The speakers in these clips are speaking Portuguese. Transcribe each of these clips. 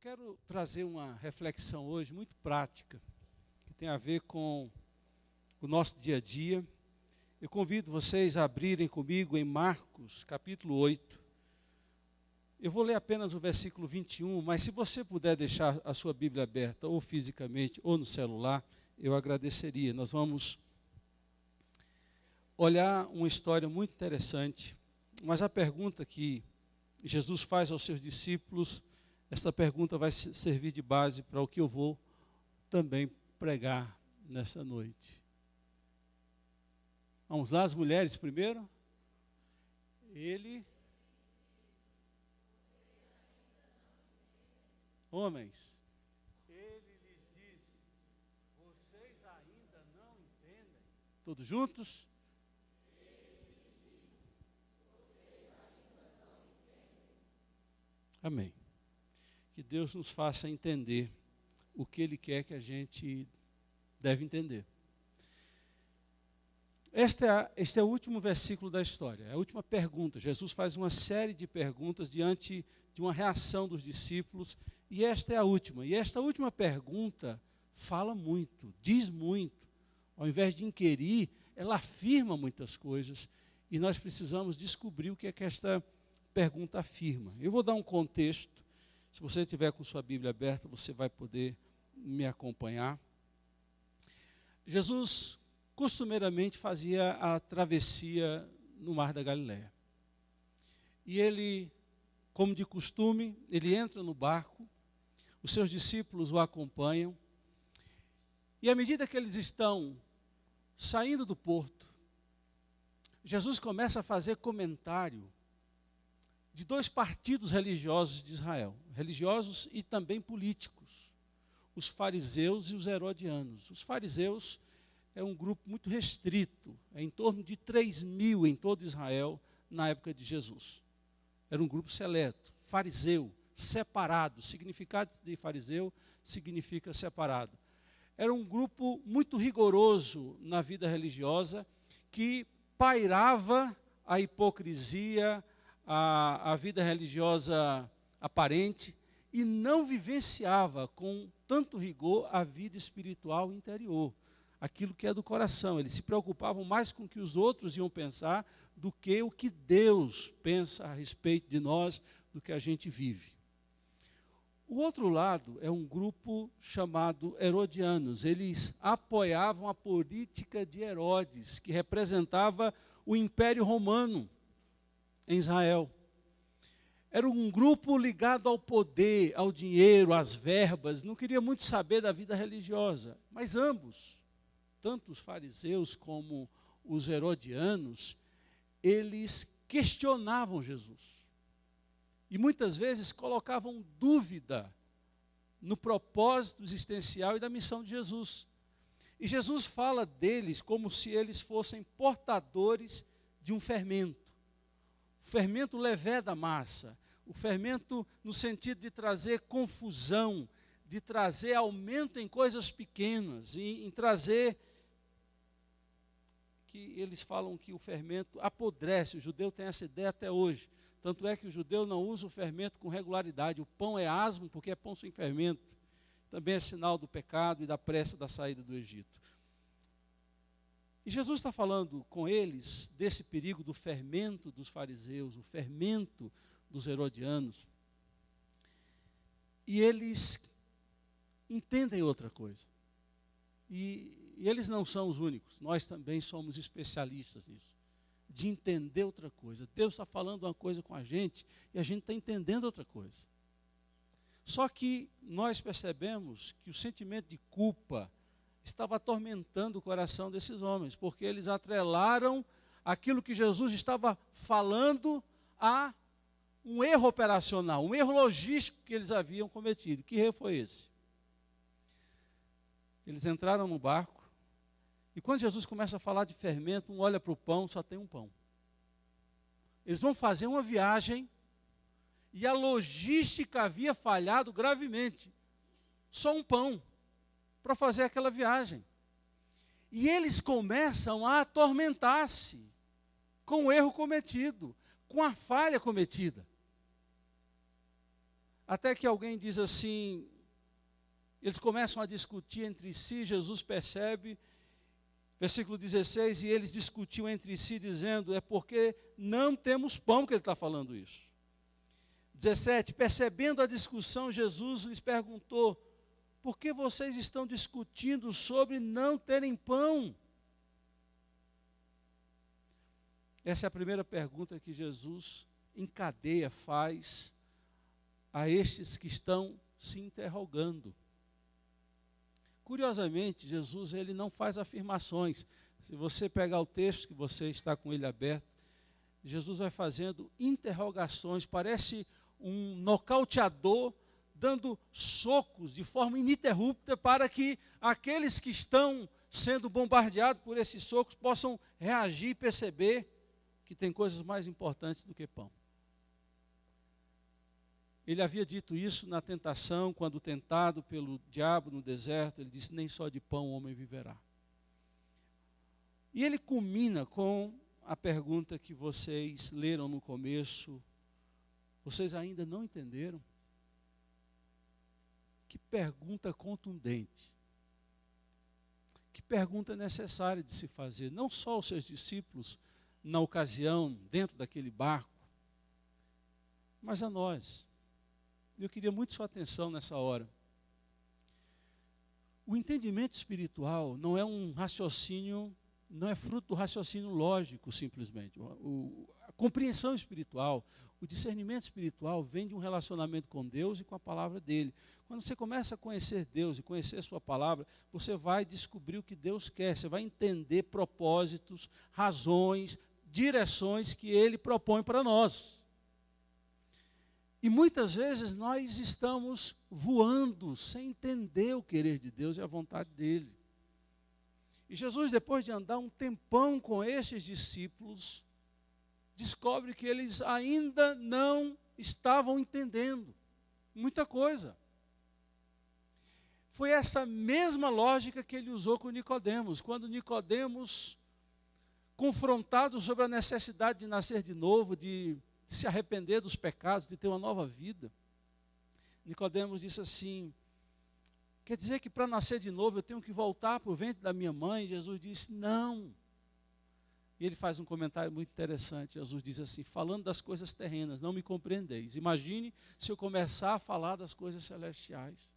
quero trazer uma reflexão hoje muito prática, que tem a ver com o nosso dia a dia. Eu convido vocês a abrirem comigo em Marcos, capítulo 8. Eu vou ler apenas o versículo 21, mas se você puder deixar a sua Bíblia aberta, ou fisicamente, ou no celular, eu agradeceria. Nós vamos olhar uma história muito interessante, mas a pergunta que Jesus faz aos seus discípulos, essa pergunta vai servir de base para o que eu vou também pregar nessa noite. Vamos lá, as mulheres primeiro. Homens, ele lhes disse, vocês ainda não entendem? Todos juntos? Amém. Que Deus nos faça entender o que Ele quer que a gente deve entender. Este é o último versículo da história, é a última pergunta. Jesus faz uma série de perguntas diante de uma reação dos discípulos, e esta é a última. E esta última pergunta fala muito, diz muito. Ao invés de inquirir, ela afirma muitas coisas, e nós precisamos descobrir o que é que esta pergunta afirma. Eu vou dar um contexto. Se você estiver com sua Bíblia aberta, você vai poder me acompanhar. Jesus costumeiramente fazia a travessia no Mar da Galileia. E ele, como de costume, ele entra no barco, os seus discípulos o acompanham, e à medida que eles estão saindo do porto, Jesus começa a fazer comentário de dois partidos religiosos de Israel, religiosos e também políticos, os fariseus e os herodianos. Os fariseus é um grupo muito restrito, é em torno de 3.000 em todo Israel na época de Jesus. Era um grupo seleto, fariseu, separado. O significado de fariseu significa separado. Era um grupo muito rigoroso na vida religiosa, que pairava a hipocrisia, a vida religiosa aparente, e não vivenciava com tanto rigor a vida espiritual interior, aquilo que é do coração. Eles se preocupavam mais com o que os outros iam pensar do que o que Deus pensa a respeito de nós, do que a gente vive. O outro lado é um grupo chamado herodianos. Eles apoiavam a política de Herodes, que representava o Império Romano em Israel. Era um grupo ligado ao poder, ao dinheiro, às verbas, não queria muito saber da vida religiosa. Mas ambos, tanto os fariseus como os herodianos, eles questionavam Jesus. E muitas vezes colocavam dúvida no propósito existencial e da missão de Jesus. E Jesus fala deles como se eles fossem portadores de um fermento. O fermento levé da massa, o fermento no sentido de trazer confusão, de trazer aumento em coisas pequenas, em trazer, que eles falam que o fermento apodrece. O judeu tem essa ideia até hoje, tanto é que o judeu não usa o fermento com regularidade. O pão é asmo porque é pão sem fermento, também é sinal do pecado e da pressa da saída do Egito. E Jesus está falando com eles desse perigo do fermento dos fariseus, o fermento dos herodianos. E eles entendem outra coisa. E eles não são os únicos, nós também somos especialistas nisso, de entender outra coisa. Deus está falando uma coisa com a gente e a gente está entendendo outra coisa. Só que nós percebemos que o sentimento de culpa estava atormentando o coração desses homens, porque eles atrelaram aquilo que Jesus estava falando a um erro operacional, um erro logístico que eles haviam cometido. Que erro foi esse? Eles entraram no barco, e quando Jesus começa a falar de fermento, um olha para o pão, só tem um pão. Eles vão fazer uma viagem, e a logística havia falhado gravemente. Só um pão para fazer aquela viagem. E eles começam a atormentar-se com o erro cometido, com a falha cometida. Até que alguém diz assim, eles começam a discutir entre si, Jesus percebe, versículo 16, e eles discutiam entre si, dizendo, é porque não temos pão que ele está falando isso. 17, percebendo a discussão, Jesus lhes perguntou, por que vocês estão discutindo sobre não terem pão? Essa é a primeira pergunta que Jesus encadeia, faz a estes que estão se interrogando. Curiosamente, Jesus ele não faz afirmações. Se você pegar o texto que você está com ele aberto, Jesus vai fazendo interrogações, parece um nocauteador dando socos de forma ininterrupta para que aqueles que estão sendo bombardeados por esses socos possam reagir e perceber que tem coisas mais importantes do que pão. Ele havia dito isso na tentação, quando tentado pelo diabo no deserto, ele disse, nem só de pão o homem viverá. E ele culmina com a pergunta que vocês leram no começo, vocês ainda não entenderam? Que pergunta contundente. Que pergunta necessária de se fazer, não só aos seus discípulos, na ocasião, dentro daquele barco, mas a nós. Eu queria muito sua atenção nessa hora. O entendimento espiritual não é um raciocínio, não é fruto do raciocínio lógico, simplesmente. A compreensão espiritual, o discernimento espiritual vem de um relacionamento com Deus e com a palavra dele. Quando você começa a conhecer Deus e conhecer a sua palavra, você vai descobrir o que Deus quer, você vai entender propósitos, razões, direções que ele propõe para nós. E muitas vezes nós estamos voando sem entender o querer de Deus e a vontade dele. E Jesus, depois de andar um tempão com estes discípulos, descobre que eles ainda não estavam entendendo muita coisa. Foi essa mesma lógica que ele usou com Nicodemos, quando Nicodemos, confrontado sobre a necessidade de nascer de novo, de se arrepender dos pecados, de ter uma nova vida. Nicodemos disse assim, quer dizer que para nascer de novo eu tenho que voltar para o ventre da minha mãe? Jesus disse, não. E ele faz um comentário muito interessante, Jesus diz assim, falando das coisas terrenas, não me compreendeis. Imagine se eu começar a falar das coisas celestiais.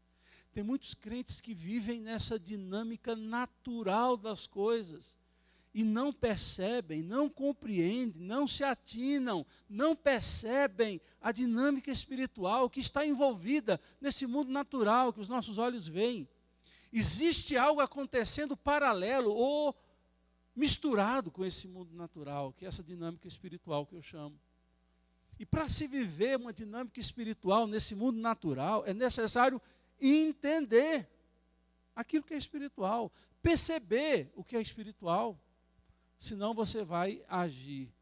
Tem muitos crentes que vivem nessa dinâmica natural das coisas, e não percebem, não compreendem, não se atinam, não percebem a dinâmica espiritual que está envolvida nesse mundo natural que os nossos olhos veem. Existe algo acontecendo paralelo ou misturado com esse mundo natural, que é essa dinâmica espiritual que eu chamo. E para se viver uma dinâmica espiritual nesse mundo natural, é necessário entender aquilo que é espiritual, perceber o que é espiritual. Senão você vai agir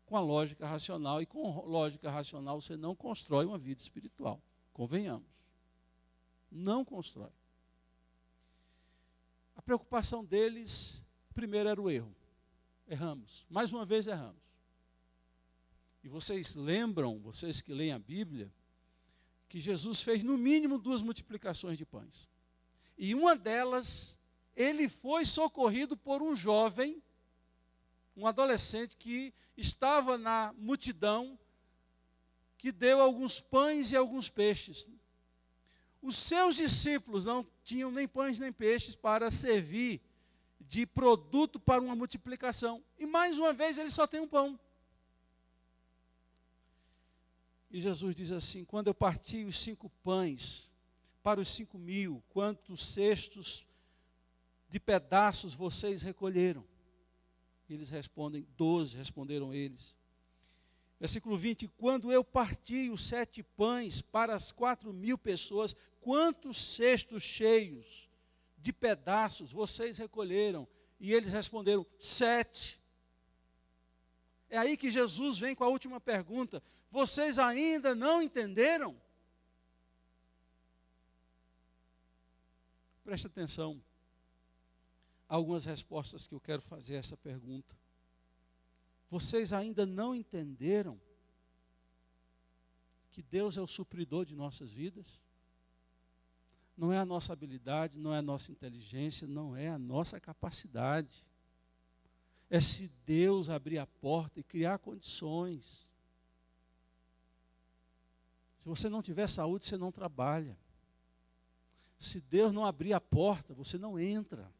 com a lógica racional, e com lógica racional você não constrói uma vida espiritual. Convenhamos. Não constrói. A preocupação deles, primeiro era o erro. Erramos. Mais uma vez erramos. E vocês lembram, vocês que leem a Bíblia, que Jesus fez no mínimo 2 multiplicações de pães. E uma delas, ele foi socorrido por um jovem, um adolescente que estava na multidão, que deu alguns pães e alguns peixes. Os seus discípulos não tinham nem pães nem peixes para servir de produto para uma multiplicação. E mais uma vez ele só tem um pão. E Jesus diz assim, quando eu parti os 5 pães para os 5.000, quantos cestos de pedaços vocês recolheram? Eles respondem, 12, responderam eles. Versículo 20, quando eu parti os 7 pães para as 4.000 pessoas, quantos cestos cheios de pedaços vocês recolheram? E eles responderam, 7. É aí que Jesus vem com a última pergunta, vocês ainda não entenderam? Preste atenção. Algumas respostas que eu quero fazer a essa pergunta. Vocês ainda não entenderam que Deus é o supridor de nossas vidas? Não é a nossa habilidade, não é a nossa inteligência, não é a nossa capacidade. É se Deus abrir a porta e criar condições. Se você não tiver saúde, você não trabalha. Se Deus não abrir a porta, você não entra.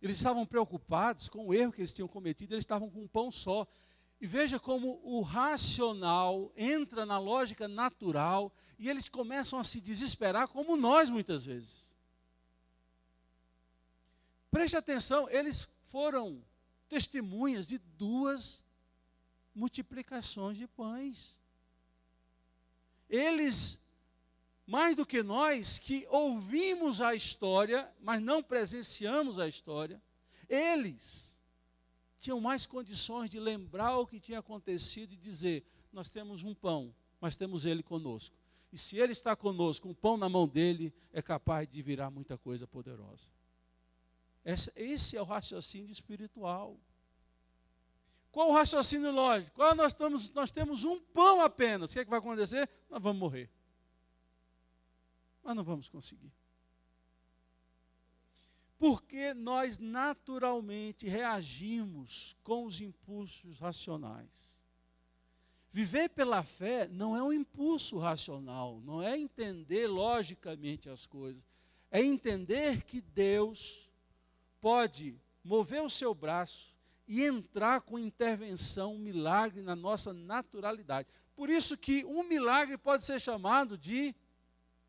Eles estavam preocupados com o erro que eles tinham cometido, eles estavam com um pão só. E veja como o racional entra na lógica natural e eles começam a se desesperar, como nós muitas vezes. Preste atenção, eles foram testemunhas de 2 multiplicações de pães. Eles, mais do que nós, que ouvimos a história, mas não presenciamos a história, eles tinham mais condições de lembrar o que tinha acontecido e dizer: nós temos um pão, mas temos ele conosco. E se ele está conosco, um pão na mão dele é capaz de virar muita coisa poderosa. Esse é o raciocínio espiritual. Qual o raciocínio lógico? Nós temos um pão apenas. O que é que vai acontecer? Nós vamos morrer. Nós não vamos conseguir. Porque nós naturalmente reagimos com os impulsos racionais. Viver pela fé não é um impulso racional, não é entender logicamente as coisas. É entender que Deus pode mover o seu braço e entrar com intervenção, um milagre na nossa naturalidade. Por isso que um milagre pode ser chamado de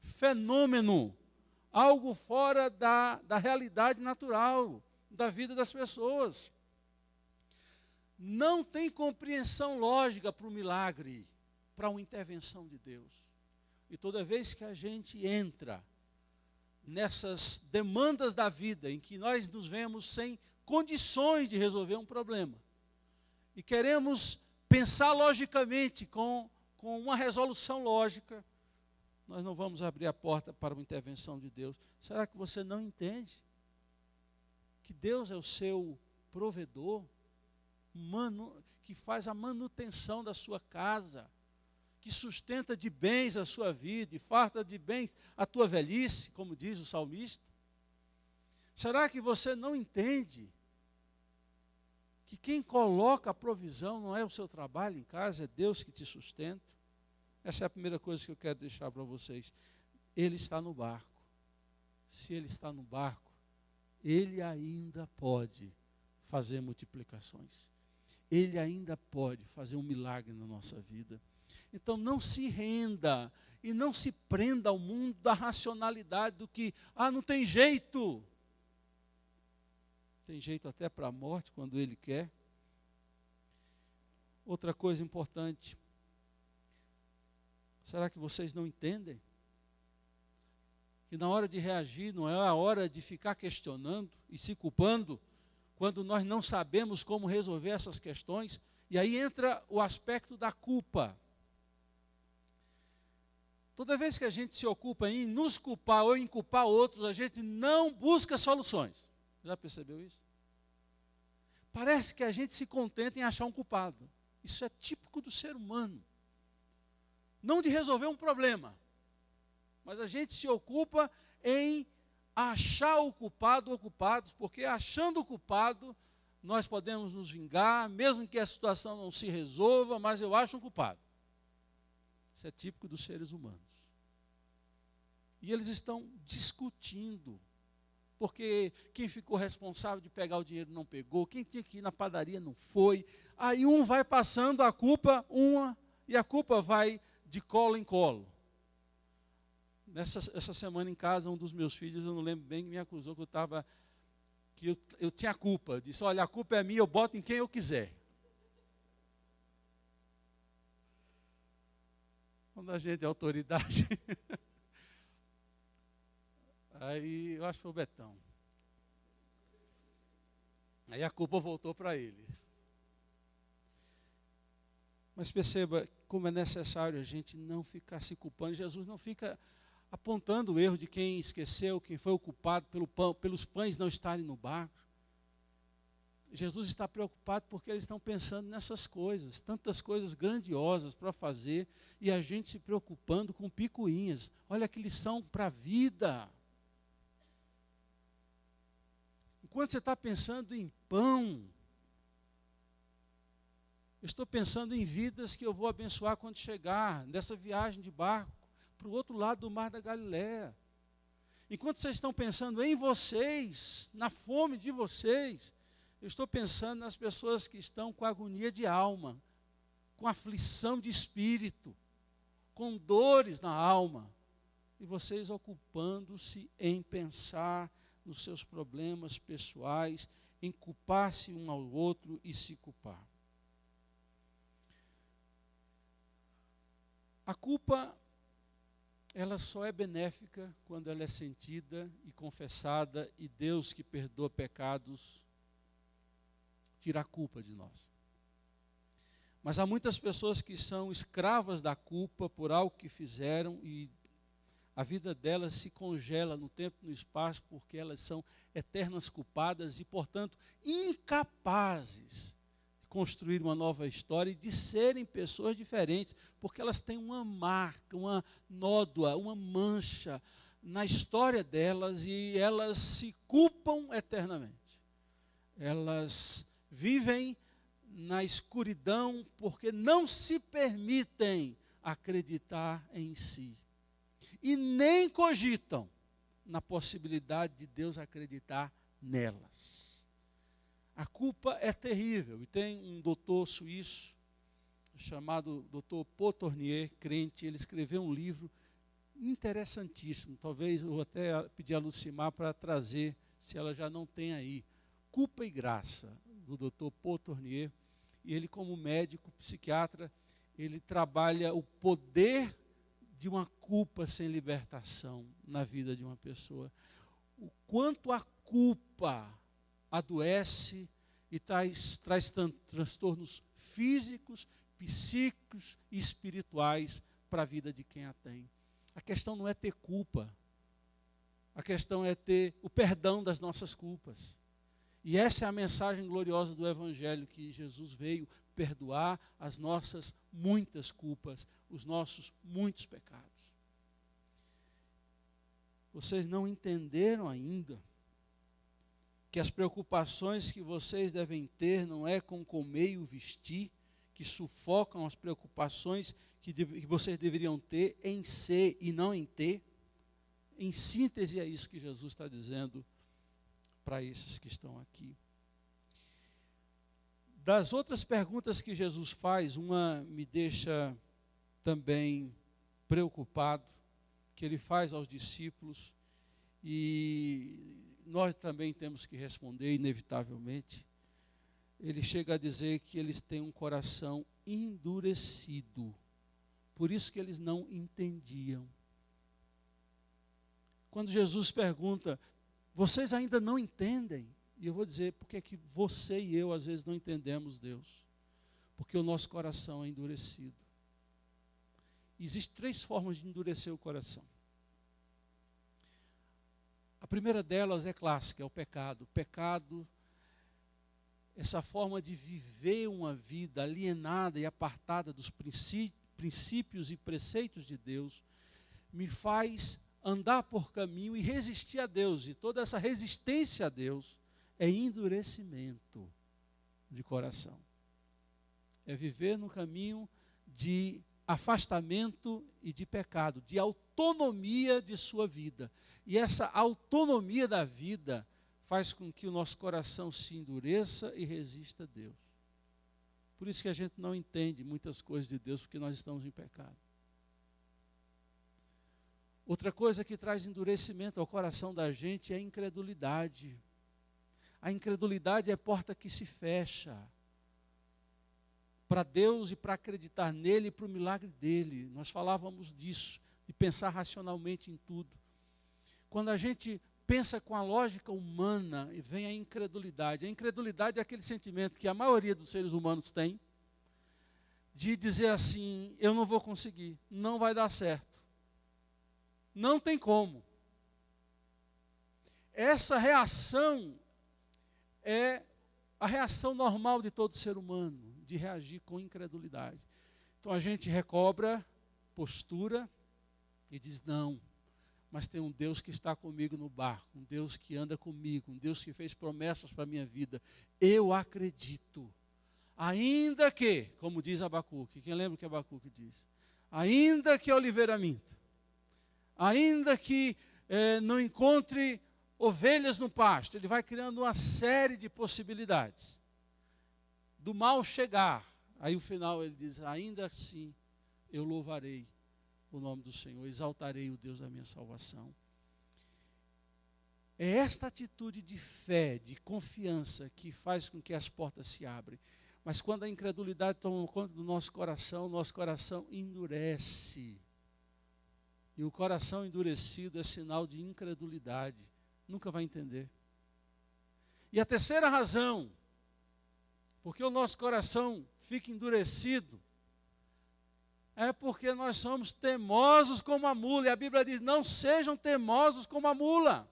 fenômeno. Algo fora da realidade natural, da vida das pessoas. Não tem compreensão lógica para o milagre, para uma intervenção de Deus. E toda vez que a gente entra nessas demandas da vida, em que nós nos vemos sem condições de resolver um problema, e queremos pensar logicamente com uma resolução lógica, nós não vamos abrir a porta para uma intervenção de Deus. Será que você não entende que Deus é o seu provedor, que faz a manutenção da sua casa, que sustenta de bens a sua vida e farta de bens a tua velhice, como diz o salmista? Será que você não entende que quem coloca a provisão não é o seu trabalho em casa, é Deus que te sustenta? Essa é a primeira coisa que eu quero deixar para vocês. Ele está no barco. Se ele está no barco, ele ainda pode fazer multiplicações. Ele ainda pode fazer um milagre na nossa vida. Então não se renda e não se prenda ao mundo da racionalidade do que, não tem jeito. Tem jeito até para a morte quando ele quer. Outra coisa importante. Será que vocês não entendem? Que na hora de reagir não é a hora de ficar questionando e se culpando, quando nós não sabemos como resolver essas questões. E aí entra o aspecto da culpa. Toda vez que a gente se ocupa em nos culpar ou em culpar outros, a gente não busca soluções. Já percebeu isso? Parece que a gente se contenta em achar um culpado. Isso é típico do ser humano. Não de resolver um problema, mas a gente se ocupa em achar o culpado ou culpados, porque achando o culpado, nós podemos nos vingar, mesmo que a situação não se resolva, mas eu acho um culpado. Isso é típico dos seres humanos. E eles estão discutindo, porque quem ficou responsável de pegar o dinheiro não pegou, quem tinha que ir na padaria não foi, aí um vai passando a culpa, e a culpa vai de colo em colo. Essa semana em casa, um dos meus filhos, eu não lembro bem, me acusou que eu tinha culpa. Disse: olha, a culpa é minha, eu boto em quem eu quiser. Quando a gente é autoridade. Aí, eu acho que foi o Betão. Aí a culpa voltou para ele. Mas perceba como é necessário a gente não ficar se culpando. Jesus não fica apontando o erro de quem esqueceu, quem foi o culpado pelos pães não estarem no barco. Jesus está preocupado porque eles estão pensando nessas coisas, tantas coisas grandiosas para fazer, e a gente se preocupando com picuinhas. Olha que lição para a vida. Enquanto você está pensando em pão, eu estou pensando em vidas que eu vou abençoar quando chegar nessa viagem de barco para o outro lado do Mar da Galileia. Enquanto vocês estão pensando em vocês, na fome de vocês, eu estou pensando nas pessoas que estão com agonia de alma, com aflição de espírito, com dores na alma, e vocês ocupando-se em pensar nos seus problemas pessoais, em culpar-se um ao outro e se culpar. A culpa, ela só é benéfica quando ela é sentida e confessada, e Deus, que perdoa pecados, tira a culpa de nós. Mas há muitas pessoas que são escravas da culpa por algo que fizeram, e a vida delas se congela no tempo e no espaço, porque elas são eternas culpadas e, portanto, incapazes de construir uma nova história e de serem pessoas diferentes, porque elas têm uma marca, uma nódoa, uma mancha na história delas, e elas se culpam eternamente. Elas vivem na escuridão porque não se permitem acreditar em si. E nem cogitam na possibilidade de Deus acreditar nelas. A culpa é terrível. E tem um doutor suíço, chamado Dr. Paul Tournier, crente. Ele escreveu um livro interessantíssimo. Talvez eu até pedir a Lucimar para trazer, se ela já não tem aí. Culpa e Graça, do Dr. Paul Tournier. E ele, como médico, psiquiatra, ele trabalha o poder de uma culpa sem libertação na vida de uma pessoa. O quanto a culpa adoece e traz transtornos físicos, psíquicos e espirituais para a vida de quem a tem. A questão não é ter culpa. A questão é ter o perdão das nossas culpas. E essa é a mensagem gloriosa do Evangelho, que Jesus veio perdoar as nossas muitas culpas, os nossos muitos pecados. Vocês não entenderam ainda que as preocupações que vocês devem ter não é com comer e vestir, que sufocam as preocupações que vocês deveriam ter em ser e não em ter. Em síntese, é isso que Jesus está dizendo para esses que estão aqui. Das outras perguntas que Jesus faz, uma me deixa também preocupado, que ele faz aos discípulos, e nós também temos que responder, inevitavelmente. Ele chega a dizer que eles têm um coração endurecido, por isso que eles não entendiam. Quando Jesus pergunta, vocês ainda não entendem? E eu vou dizer, porque é que você e eu às vezes não entendemos Deus? Porque o nosso coração é endurecido. Existem 3 formas de endurecer o coração. A primeira delas é clássica, é o pecado. O pecado, essa forma de viver uma vida alienada e apartada dos princípios e preceitos de Deus, me faz andar por caminho e resistir a Deus. E toda essa resistência a Deus é endurecimento de coração. É viver no caminho de afastamento e de pecado, de autonomia de sua vida. E essa autonomia da vida faz com que o nosso coração se endureça e resista a Deus. Por isso que a gente não entende muitas coisas de Deus, porque nós estamos em pecado. Outra coisa que traz endurecimento ao coração da gente é a incredulidade. A incredulidade é a porta que se fecha para Deus e para acreditar nele e para o milagre dele. Nós falávamos disso, de pensar racionalmente em tudo. Quando a gente pensa com a lógica humana, vem a incredulidade. A incredulidade é aquele sentimento que a maioria dos seres humanos tem, de dizer assim, eu não vou conseguir, não vai dar certo. Não tem como. Essa reação é a reação normal de todo ser humano, de reagir com incredulidade. Então a gente recobra postura e diz: não, mas tem um Deus que está comigo no barco, um Deus que anda comigo, um Deus que fez promessas para a minha vida. Eu acredito. Ainda que, como diz Abacuque, quem lembra o que Abacuque diz? Ainda que a oliveira minta, ainda que não encontre ovelhas no pasto, ele vai criando uma série de possibilidades. Do mal chegar, aí o final ele diz: ainda assim eu louvarei o nome do Senhor, exaltarei o Deus da minha salvação. É esta atitude de fé, de confiança, que faz com que as portas se abrem. Mas quando a incredulidade toma conta do nosso coração endurece. E o coração endurecido é sinal de incredulidade. Nunca vai entender. E a terceira razão, porque o nosso coração fica endurecido, é porque nós somos teimosos como a mula. E a Bíblia diz: não sejam teimosos como a mula.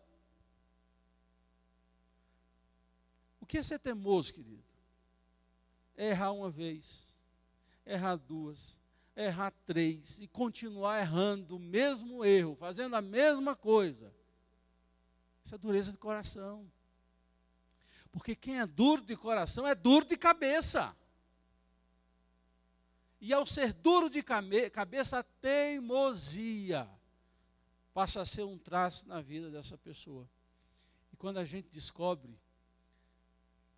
O que é ser teimoso, querido? É errar uma vez, errar duas, errar três e continuar errando o mesmo erro, fazendo a mesma coisa. Isso é dureza de coração. Porque quem é duro de coração é duro de cabeça. E ao ser duro de cabeça, a teimosia passa a ser um traço na vida dessa pessoa. E quando a gente descobre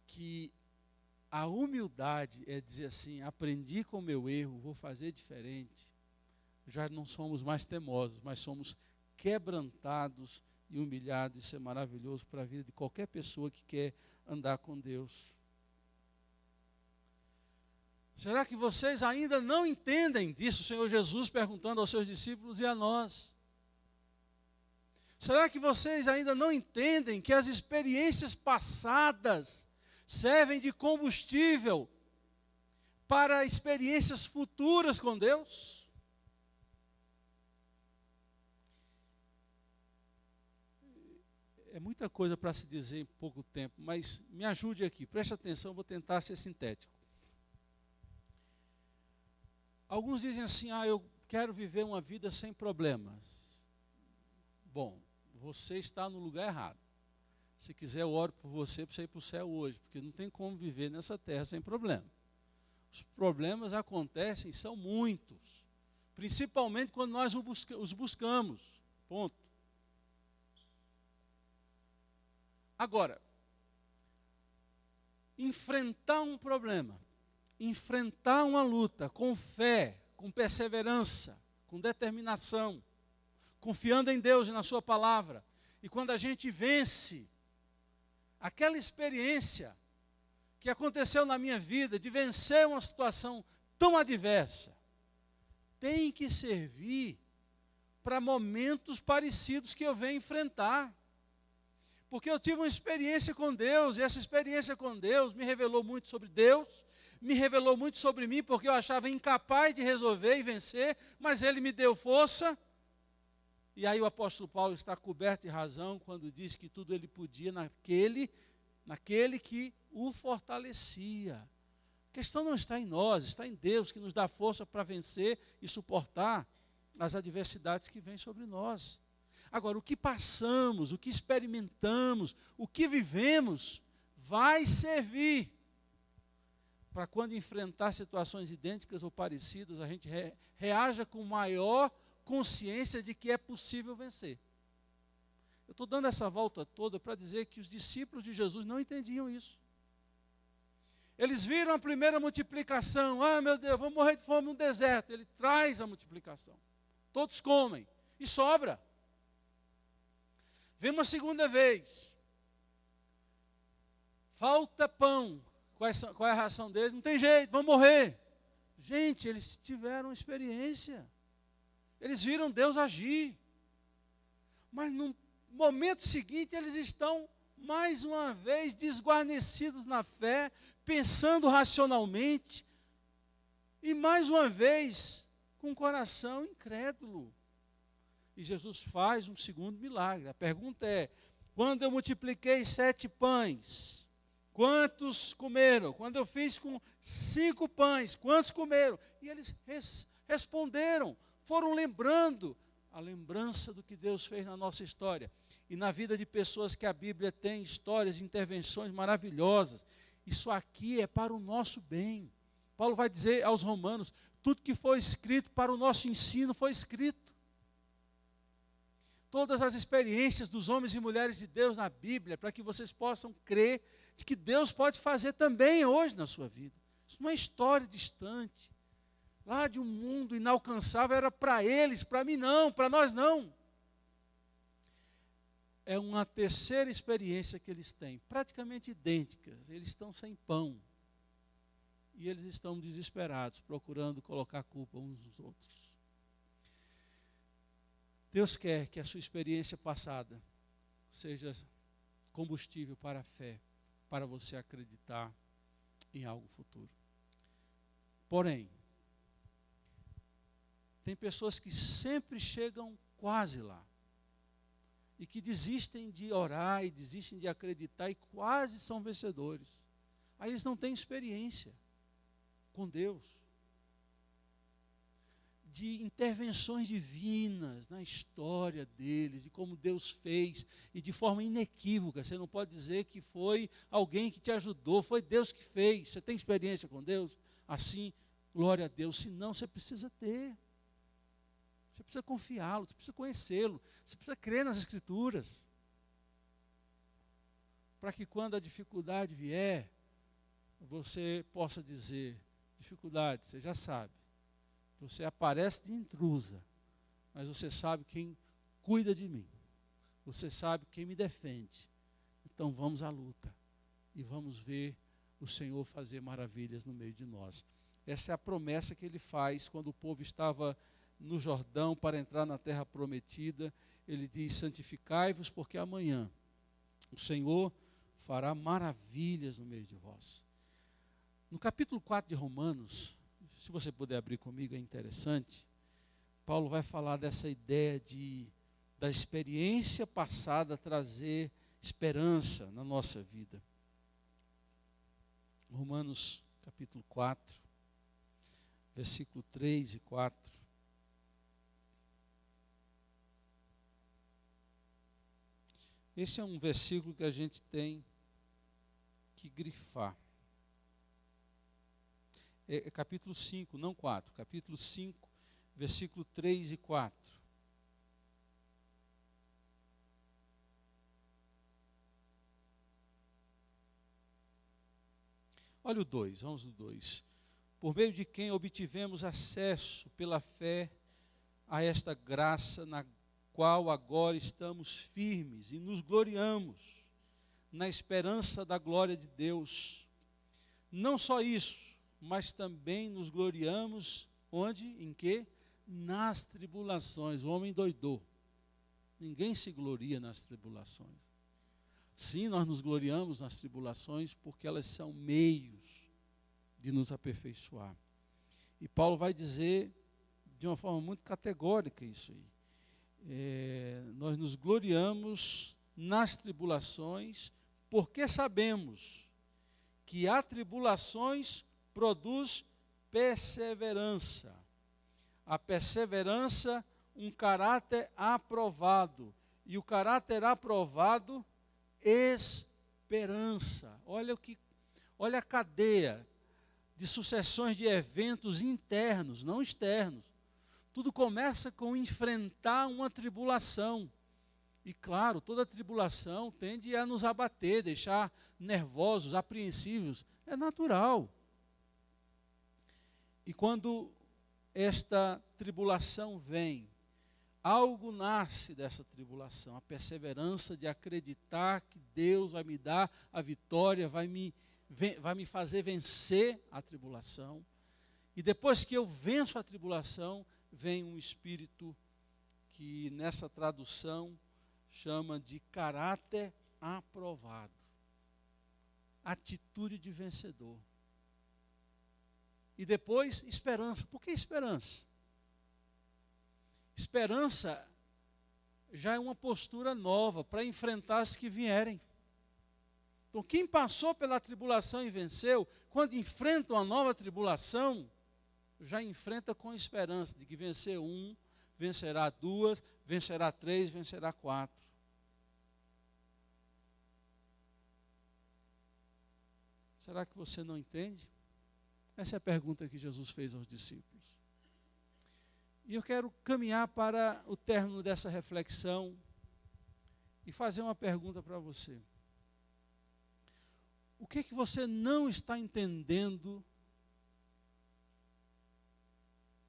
que a humildade é dizer assim: aprendi com o meu erro, vou fazer diferente, já não somos mais teimosos, mas somos quebrantados e humilhados. Isso é maravilhoso para a vida de qualquer pessoa que quer andar com Deus. Será que vocês ainda não entendem disso? O Senhor Jesus perguntando aos seus discípulos e a nós. Será que vocês ainda não entendem que as experiências passadas servem de combustível para experiências futuras com Deus? É muita coisa para se dizer em pouco tempo, mas me ajude aqui, preste atenção, vou tentar ser sintético. Alguns dizem assim: eu quero viver uma vida sem problemas. Bom, você está no lugar errado. Se quiser, eu oro por você para você ir para o céu hoje, porque não tem como viver nessa terra sem problema. Os problemas acontecem, são muitos, principalmente quando nós os buscamos. Ponto. Agora, enfrentar um problema, enfrentar uma luta com fé, com perseverança, com determinação, confiando em Deus e na sua palavra. E quando a gente vence, aquela experiência que aconteceu na minha vida, de vencer uma situação tão adversa, tem que servir para momentos parecidos que eu venho enfrentar. Porque eu tive uma experiência com Deus, e essa experiência com Deus me revelou muito sobre Deus, me revelou muito sobre mim, porque eu achava incapaz de resolver e vencer, mas Ele me deu força. E aí o apóstolo Paulo está coberto de razão quando diz que tudo ele podia naquele que o fortalecia. A questão não está em nós, está em Deus, que nos dá força para vencer e suportar as adversidades que vêm sobre nós. Agora, o que passamos, o que experimentamos, o que vivemos, vai servir para quando enfrentar situações idênticas ou parecidas, a gente reaja com maior consciência de que é possível vencer. Eu estou dando essa volta toda para dizer que os discípulos de Jesus não entendiam isso. Eles viram a primeira multiplicação: meu Deus, vamos morrer de fome no deserto. Ele traz a multiplicação. Todos comem e sobra. Vem uma segunda vez. Falta pão. Qual é a ração deles? Não tem jeito, vão morrer. Gente, eles tiveram experiência. Eles viram Deus agir. Mas no momento seguinte, eles estão mais uma vez desguarnecidos na fé, pensando racionalmente, e mais uma vez com o coração incrédulo. E Jesus faz um segundo milagre. A pergunta é: quando eu multipliquei 7 pães Quantos comeram? Quando eu fiz com 5 pães, quantos comeram? E eles responderam, foram lembrando a lembrança do que Deus fez na nossa história. E na vida de pessoas que a Bíblia tem histórias, intervenções maravilhosas. Isso aqui é para o nosso bem. Paulo vai dizer aos romanos, tudo que foi escrito para o nosso ensino foi escrito. Todas as experiências dos homens e mulheres de Deus na Bíblia, para que vocês possam crer de que Deus pode fazer também hoje na sua vida. Isso não é história distante. Lá de um mundo inalcançável era para eles, para mim não, para nós não. É uma terceira experiência que eles têm, praticamente idêntica. Eles estão sem pão. E eles estão desesperados, procurando colocar a culpa uns nos outros. Deus quer que a sua experiência passada seja combustível para a fé, para você acreditar em algo futuro. Porém, tem pessoas que sempre chegam quase lá. E que desistem de orar e desistem de acreditar e quase são vencedores. Aí eles não têm experiência com Deus. De intervenções divinas na história deles, de como Deus fez, e de forma inequívoca. Você não pode dizer que foi alguém que te ajudou, foi Deus que fez. Você tem experiência com Deus? Assim, glória a Deus. Se não, você precisa ter. Você precisa confiá-lo, você precisa conhecê-lo, você precisa crer nas Escrituras. Para que quando a dificuldade vier, você possa dizer, dificuldade, você já sabe. Você aparece de intrusa, mas você sabe quem cuida de mim. Você sabe quem me defende. Então vamos à luta e vamos ver o Senhor fazer maravilhas no meio de nós. Essa é a promessa que ele faz quando o povo estava no Jordão para entrar na terra prometida. Ele diz, santificai-vos porque amanhã o Senhor fará maravilhas no meio de vós. No capítulo 4 de Romanos, se você puder abrir comigo, é interessante. Paulo vai falar dessa ideia da experiência passada trazer esperança na nossa vida. Romanos capítulo 4, versículo 3 e 4. Esse é um versículo que a gente tem que grifar. É capítulo 5, não 4. Capítulo 5, versículo 3 e 4. Olha o 2, vamos no 2. Por meio de quem obtivemos acesso pela fé a esta graça na qual agora estamos firmes e nos gloriamos na esperança da glória de Deus. Não só isso, mas também nos gloriamos, onde? Em quê? Nas tribulações. O homem doidou. Ninguém se gloria nas tribulações. Sim, nós nos gloriamos nas tribulações porque elas são meios de nos aperfeiçoar. E Paulo vai dizer de uma forma muito categórica isso aí. Nós nos gloriamos nas tribulações porque sabemos que há tribulações produz perseverança. A perseverança, um caráter aprovado. E o caráter aprovado, esperança. Olha a cadeia de sucessões de eventos internos, não externos. Tudo começa com enfrentar uma tribulação. E claro, toda tribulação tende a nos abater, deixar nervosos, apreensivos. É natural. E quando esta tribulação vem, algo nasce dessa tribulação. A perseverança de acreditar que Deus vai me dar a vitória, vai me fazer vencer a tribulação. E depois que eu venço a tribulação, vem um espírito que nessa tradução chama de caráter aprovado. Atitude de vencedor. E depois, esperança. Por que esperança? Esperança já é uma postura nova para enfrentar as que vierem. Então, quem passou pela tribulação e venceu, quando enfrenta uma nova tribulação, já enfrenta com esperança de que vencer um, vencerá duas, vencerá três, vencerá quatro. Será que você não entende? Essa é a pergunta que Jesus fez aos discípulos. E eu quero caminhar para o término dessa reflexão e fazer uma pergunta para você. O que é que você não está entendendo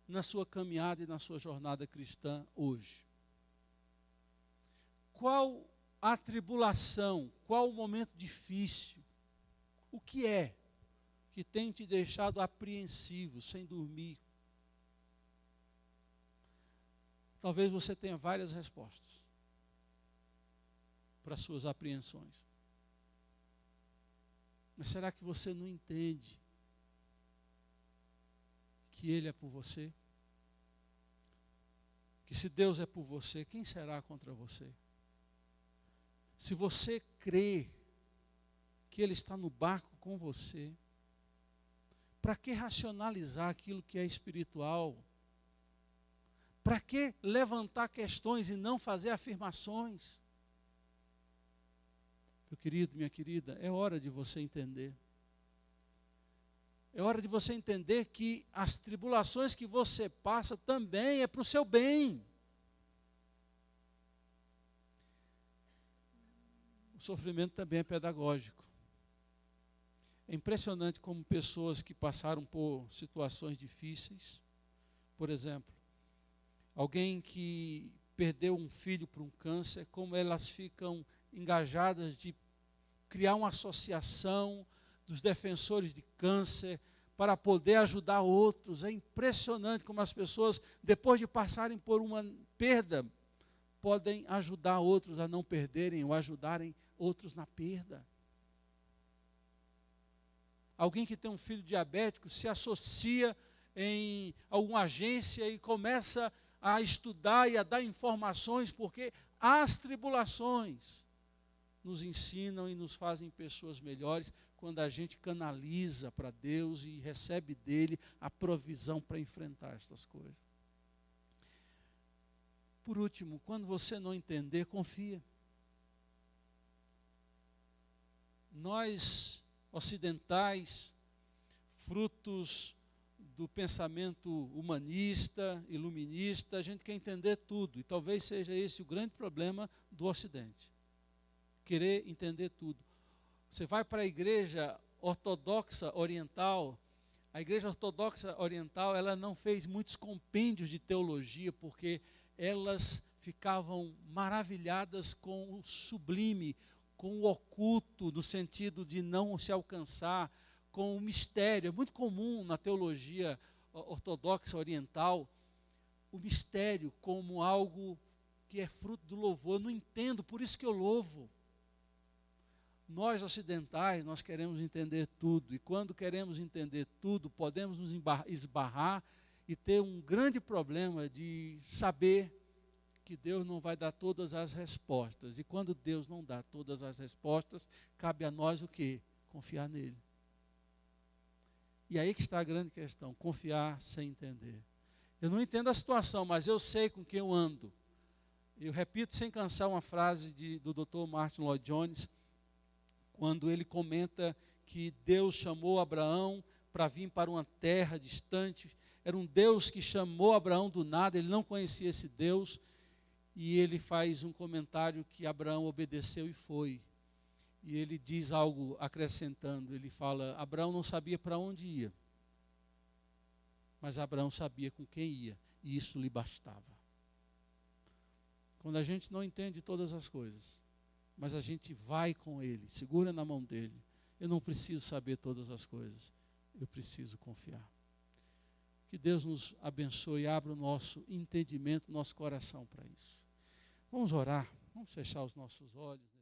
na sua caminhada e na sua jornada cristã hoje? Qual a tribulação, qual o momento difícil? O que é que tem te deixado apreensivo, sem dormir? Talvez você tenha várias respostas para suas apreensões. Mas será que você não entende que Ele é por você? Que se Deus é por você, quem será contra você? Se você crê que Ele está no barco com você, para que racionalizar aquilo que é espiritual? Para que levantar questões e não fazer afirmações? Meu querido, minha querida, é hora de você entender. É hora de você entender que as tribulações que você passa também é para o seu bem. O sofrimento também é pedagógico. É impressionante como pessoas que passaram por situações difíceis, por exemplo, alguém que perdeu um filho para um câncer, como elas ficam engajadas de criar uma associação dos defensores de câncer para poder ajudar outros. É impressionante como as pessoas, depois de passarem por uma perda, podem ajudar outros a não perderem ou ajudarem outros na perda. Alguém que tem um filho diabético se associa em alguma agência e começa a estudar e a dar informações, porque as tribulações nos ensinam e nos fazem pessoas melhores quando a gente canaliza para Deus e recebe dele a provisão para enfrentar estas coisas. Por último, quando você não entender, confia. Nós, ocidentais, frutos do pensamento humanista, iluminista, a gente quer entender tudo. E talvez seja esse o grande problema do Ocidente. Querer entender tudo. Você vai para a igreja ortodoxa oriental, a igreja ortodoxa oriental, ela não fez muitos compêndios de teologia, porque elas ficavam maravilhadas com o sublime, com o oculto, no sentido de não se alcançar, com o mistério. É muito comum na teologia ortodoxa oriental, o mistério como algo que é fruto do louvor. Eu não entendo, por isso que eu louvo. Nós ocidentais, nós queremos entender tudo, e quando queremos entender tudo, podemos nos esbarrar e ter um grande problema de saber que Deus não vai dar todas as respostas. E quando Deus não dá todas as respostas, cabe a nós o quê? Confiar nele. E aí que está a grande questão, confiar sem entender. Eu não entendo a situação, mas eu sei com quem eu ando. Eu repito sem cansar uma frase do Dr. Martin Lloyd Jones, quando ele comenta que Deus chamou Abraão para vir para uma terra distante. Era um Deus que chamou Abraão do nada, ele não conhecia esse Deus, e ele faz um comentário que Abraão obedeceu e foi. E ele diz algo acrescentando, ele fala, Abraão não sabia para onde ia, mas Abraão sabia com quem ia, e isso lhe bastava. Quando a gente não entende todas as coisas, mas a gente vai com ele, segura na mão dele. Eu não preciso saber todas as coisas, eu preciso confiar. Que Deus nos abençoe e abra o nosso entendimento, nosso coração para isso. Vamos orar, vamos fechar os nossos olhos.